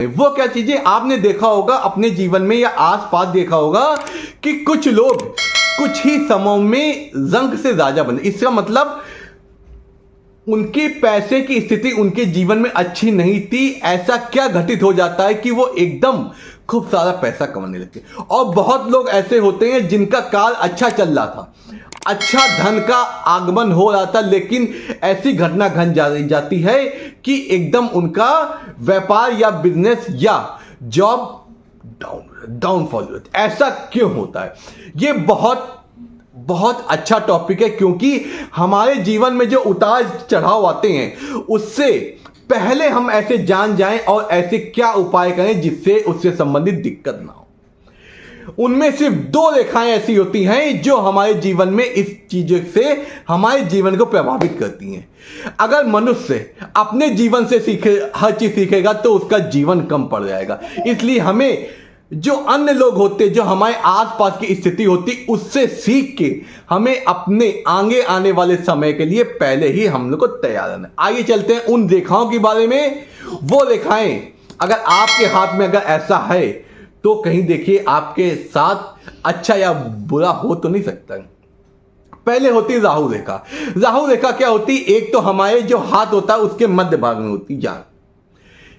वो क्या चीजें आपने देखा होगा अपने जीवन में या आसपास देखा होगा कि कुछ लोग कुछ ही समय में रंक से राजा बने। इसका मतलब उनके पैसे की स्थिति उनके जीवन में अच्छी नहीं थी। ऐसा क्या घटित हो जाता है कि वो एकदम खूब सारा पैसा कमाने लगते। और बहुत लोग ऐसे होते हैं जिनका काल अच्छा चल रहा था, अच्छा धन का आगमन हो रहा था, लेकिन ऐसी घटना घट जाती है कि एकदम उनका व्यापार या बिजनेस या जॉब डाउनफॉल होता है। ऐसा क्यों होता है? ये बहुत बहुत अच्छा टॉपिक है, क्योंकि हमारे जीवन में जो उतार चढ़ाव आते हैं उससे पहले हम ऐसे जान जाएं और ऐसे क्या उपाय करें जिससे उससे संबंधित दिक्कत ना हो। उनमें सिर्फ 2 रेखाएं ऐसी होती हैं जो हमारे जीवन में इस चीजों से हमारे जीवन को प्रभावित करती हैं। अगर मनुष्य अपने जीवन से हर चीज सीखेगा तो उसका जीवन कम पड़ जाएगा। इसलिए हमें जो अन्य लोग होते, जो हमारे आसपास की स्थिति होती, उससे सीख के हमें अपने आगे आने वाले समय के लिए पहले ही हम लोग को तैयार रहना। आइए चलते हैं उन रेखाओं के बारे में। वो रेखाएं अगर आपके हाथ में अगर ऐसा है तो कहीं देखिए आपके साथ अच्छा या बुरा हो तो नहीं सकता। पहले होती राहु रेखा। राहु रेखा क्या होती? एक तो हमारे जो हाथ होता है उसके मध्य भाग में होती,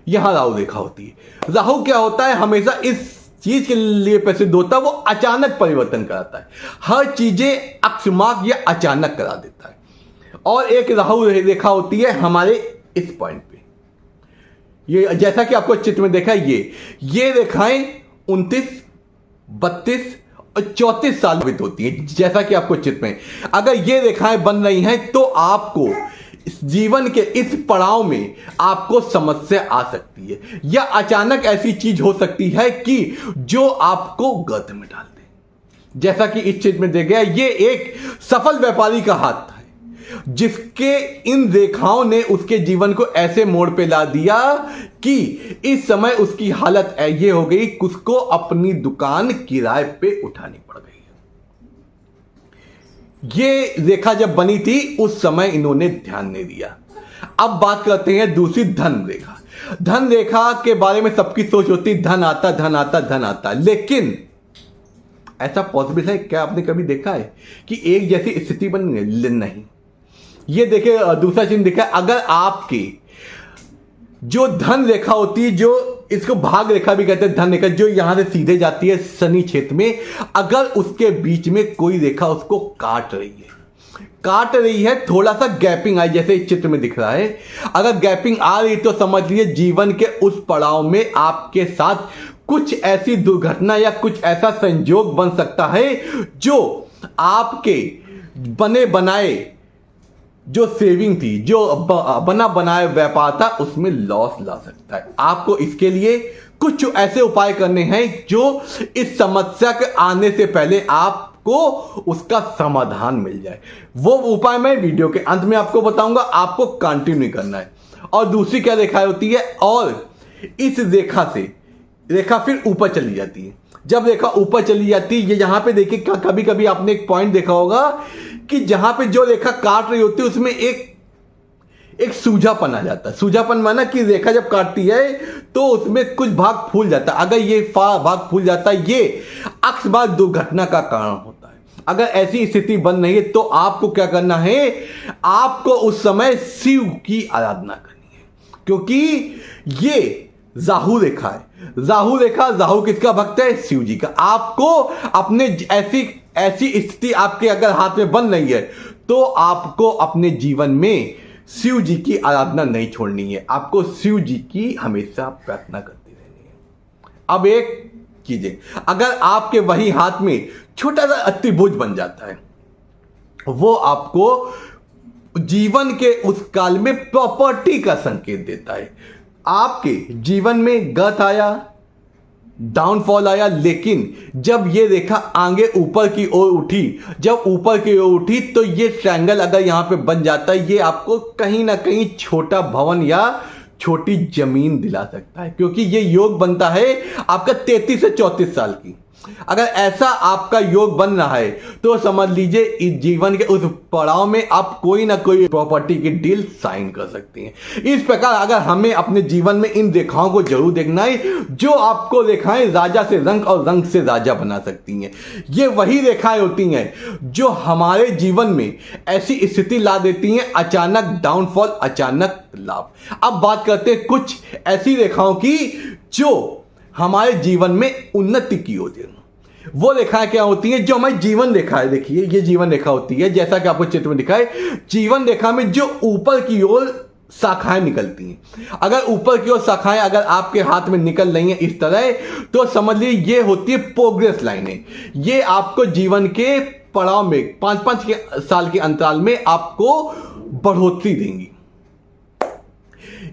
यहां राहु रेखा होती है। राहु क्या होता है? हमेशा इस चीज के लिए प्रसिद्ध होता है, वो अचानक परिवर्तन कराता है, हर चीजें अकस्मात या अचानक करा देता है। और एक राहु रेखा होती है हमारे इस पॉइंट पे, ये जैसा कि आपको चित्र में देखा, ये रेखाएं 29, 32 और 34 साल व्यतीत होती है। जैसा कि आपको चित्र में अगर ये रेखाएं बन रही हैं तो आपको जीवन के इस पड़ाव में आपको समस्या आ सकती है, या अचानक ऐसी चीज हो सकती है कि जो आपको गर्त में डाल दे। जैसा कि इस चित्र में देखा गया, ये एक सफल व्यापारी का हाथ था जिसके इन रेखाओं ने उसके जीवन को ऐसे मोड़ पे ला दिया कि इस समय उसकी हालत ये हो गई कि उसको अपनी दुकान किराए पे उठानी पड़ गई। ये रेखा जब बनी थी उस समय इन्होंने ध्यान नहीं दिया। अब बात करते हैं दूसरी धन रेखा। धन रेखा के बारे में सबकी सोच होती, धन आता धन आता धन आता, लेकिन ऐसा पॉसिबल है क्या? आपने कभी देखा है कि एक जैसी स्थिति बन गई? नहीं। ये देखिए दूसरा चिन्ह दिखा, अगर आपकी जो धन रेखा होती है, जो इसको भाग रेखा भी कहते हैं, धन रेखा जो यहां से सीधे जाती है शनि क्षेत्र में, अगर उसके बीच में कोई रेखा उसको काट रही है, थोड़ा सा गैपिंग आई जैसे इस चित्र में दिख रहा है, अगर गैपिंग आ रही तो समझ लीजिए जीवन के उस पड़ाव में आपके साथ कुछ ऐसी दुर्घटना या कुछ ऐसा संयोग बन सकता है जो आपके बने बनाए जो सेविंग थी, जो बना बनाया व्यापार था, उसमें लॉस ला सकता है। आपको इसके लिए कुछ ऐसे उपाय करने हैं जो इस समस्या के आने से पहले आपको उसका समाधान मिल जाए। वो उपाय मैं वीडियो के अंत में आपको बताऊंगा, आपको कंटिन्यू करना है। और दूसरी क्या रेखा होती है, और इस रेखा से रेखा फिर ऊपर चली जाती है। जब रेखा ऊपर चली जाती है, ये यहां पे देखिए, कभी कभी आपने एक पॉइंट देखा होगा कि जहां पे जो रेखा काट रही होती है उसमें एक सूझापन आ जाता है। सूझापन माना कि रेखा जब काटती है तो उसमें कुछ भाग फूल जाता है। अगर ये भाग फूल जाता है, ये अक्सर दुर्घटना का कारण होता है। अगर ऐसी स्थिति बन रही है तो आपको क्या करना है? आपको उस समय शिव की आराधना करनी है, क्योंकि ये राहु रेखा है। राहु किसका भक्त है? शिव जी का। आपको अपने ऐसी स्थिति आपके अगर हाथ में बन रही है तो आपको अपने जीवन में शिव जी की आराधना नहीं छोड़नी है, आपको शिव जी की हमेशा प्रार्थना करती रहनी है। अब एक चीजें, अगर आपके वही हाथ में छोटा सा अतिभुज बन जाता है, वो आपको जीवन के उस काल में प्रॉपर्टी का संकेत देता है। आपके जीवन में गत आया, डाउनफॉल आया, लेकिन जब ये रेखा आगे ऊपर की ओर उठी, तो ये ट्रायंगल अगर यहां पे बन जाता है, ये आपको कहीं ना कहीं छोटा भवन या छोटी जमीन दिला सकता है, क्योंकि ये योग बनता है आपका 33 से 34 साल की। अगर ऐसा आपका योग बन रहा है तो समझ लीजिए इस जीवन के उस पड़ाव में आप कोई ना कोई प्रॉपर्टी की डील साइन कर सकती हैं। इस प्रकार अगर हमें अपने जीवन में इन रेखाओं को जरूर देखना है जो आपको रेखाएं राजा से रंक और रंक से राजा बना सकती हैं। ये वही रेखाएं होती हैं जो हमारे जीवन में ऐसी स्थिति ला देती हैं, अचानक डाउनफॉल, अचानक लाभ। अब बात करते हैं कुछ ऐसी रेखाओं की जो हमारे जीवन में उन्नति की होती है। वो रेखाएं क्या होती हैं? जो हमारी जीवन रेखा है, देखिए ये जीवन रेखा होती है, जैसा कि आपको चित्र में दिखा है, जीवन रेखा में जो ऊपर की ओर शाखाएं निकलती हैं। अगर ऊपर की ओर शाखाएं अगर आपके हाथ में निकल रही हैं इस तरह, तो समझ लीजिए ये होती है प्रोग्रेस लाइनें। ये आपको जीवन के पड़ाव में 5-5 साल के अंतराल में आपको बढ़ोतरी देंगी।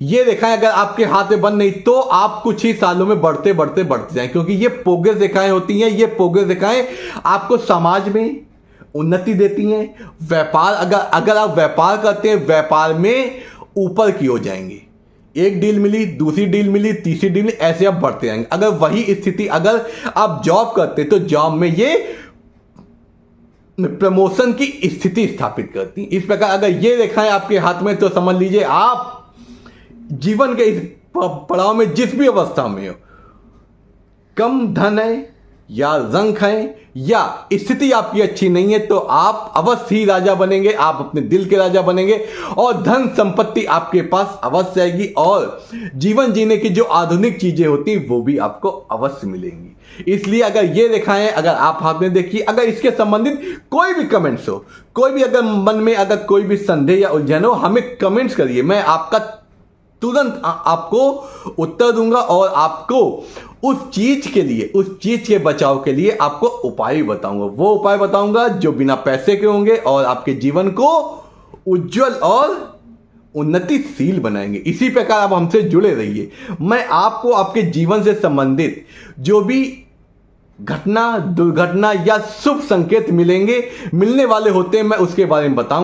ये रेखाएं अगर आपके हाथ में बन नहीं तो आप कुछ ही सालों में बढ़ते जाएं, क्योंकि ये प्रोग्रेस रेखाएं होती हैं। ये प्रोग्रेस रेखाएं आपको समाज में उन्नति देती हैं। व्यापार अगर आप व्यापार करते हैं, व्यापार में ऊपर की हो जाएंगे। एक डील मिली, दूसरी डील मिली, तीसरी डील मिली, ऐसे आप बढ़ते जाएंगे। अगर वही स्थिति अगर आप जॉब करते तो जॉब में ये प्रमोशन की स्थिति स्थापित करती। इस प्रकार अगर ये रेखाएं आपके हाथ में तो समझ लीजिए आप जीवन के इस पड़ाव में जिस भी अवस्था में हो, कम धन है या रंक है या स्थिति आपकी अच्छी नहीं है, तो आप अवश्य ही राजा बनेंगे। आप अपने दिल के राजा बनेंगे और धन संपत्ति आपके पास अवश्य आएगी और जीवन जीने की जो आधुनिक चीजें होती हैं वो भी आपको अवश्य मिलेंगी। इसलिए अगर ये रेखाएं अगर आप हाथ में देखिए, अगर इसके संबंधित कोई भी कमेंट्स हो, कोई भी अगर मन में अगर कोई भी संदेह या उलझन हो, हमें कमेंट्स करिए। मैं आपका तुरंत आपको उत्तर दूंगा और आपको उस चीज के बचाव के लिए आपको उपाय बताऊंगा। वो उपाय बताऊंगा जो बिना पैसे के होंगे और आपके जीवन को उज्जवल और उन्नतिशील बनाएंगे। इसी प्रकार आप हमसे जुड़े रहिए। मैं आपको आपके जीवन से संबंधित जो भी घटना, दुर्घटना या शुभ संकेत मिलने वाले होते हैं, मैं उसके बारे में बताऊंगा।